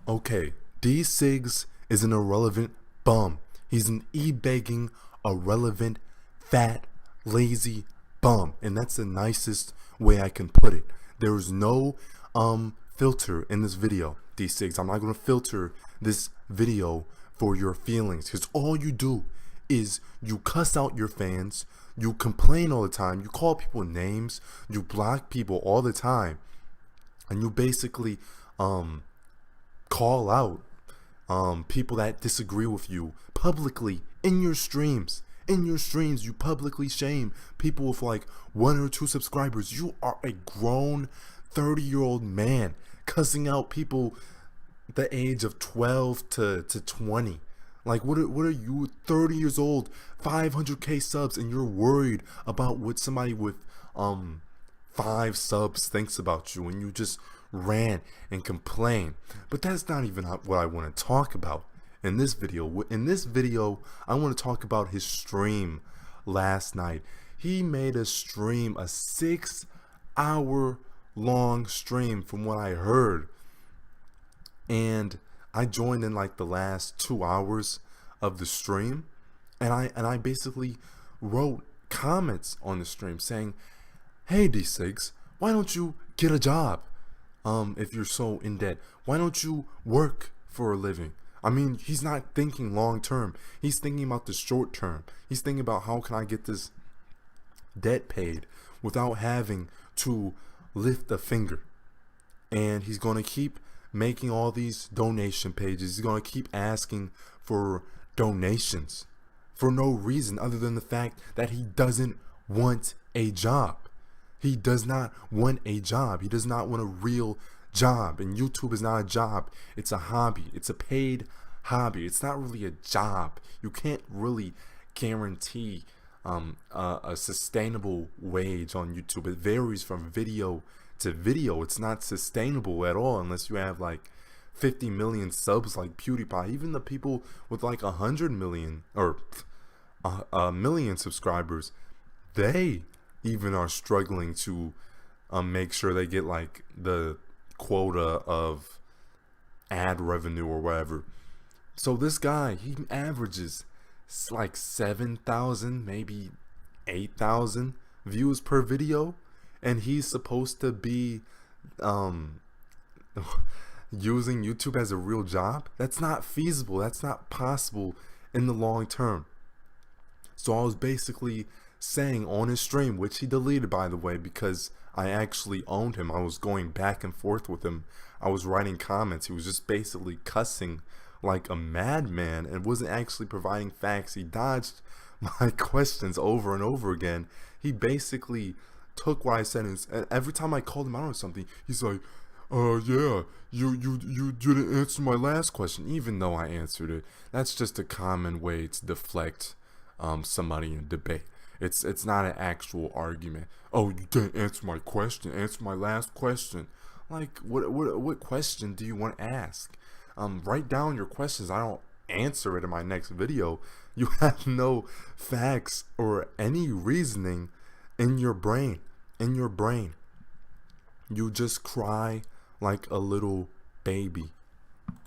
Okay, Dcigs is an irrelevant bum. He's an e-begging, irrelevant, fat, lazy bum. And that's the nicest way I can put it. There is no filter in this video, Dcigs. I'm not going to filter this video for your feelings, because all you do is you cuss out your fans, you complain all the time, you call people names, you block people all the time, and you basically call out people that disagree with you publicly in your streams. You publicly shame people with like 1 or 2 subscribers. You are a grown 30-year-old man cussing out people the age of 12 to 20. Like, what are you, 30 years old, 500k subs, and you're worried about what somebody with 5 subs thinks about you, and you just rant and complain. But that's not even what I want to talk about in this video. In this video, I want to talk about his stream last night. He made a stream, a 6-hour long stream from what I heard, and I joined in like the last 2 hours of the stream, and I basically wrote comments on the stream saying, "Hey Dcigs, why don't you get a job? If you're so in debt, why don't you work for a living?" I mean, he's not thinking long term. He's thinking about the short term. He's thinking about, how can I get this debt paid without having to lift a finger? And he's going to keep making all these donation pages. He's going to keep asking for donations for no reason other than the fact that he doesn't want a job. He does not want a job. He does not want a real job. And YouTube is not a job. It's a hobby. It's a paid hobby. It's not really a job. You can't really guarantee a sustainable wage on YouTube. It varies from video to video. It's not sustainable at all unless you have like 50 million subs like PewDiePie. Even the people with like 100 million or a million subscribers, they even are struggling to make sure they get like the quota of ad revenue or whatever. So this guy, he averages like 7,000, maybe 8,000 views per video, and he's supposed to be using YouTube as a real job. That's not feasible. That's not possible in the long term. So I was basically saying on his stream, which he deleted by the way, because I actually owned him. I was going back and forth with him. I was writing comments. He was just basically cussing like a madman and wasn't actually providing facts. He dodged my questions over and over again. He basically took what I said, and every time I called him out on something, he's like, yeah, you didn't answer my last question, even though I answered it. That's just a common way to deflect somebody in a debate. It's not an actual argument. Oh, you didn't answer my question. Answer my last question. Like, what question do you want to ask? Write down your questions. I don't answer it in my next video. You have no facts or any reasoning in your brain. You just cry like a little baby.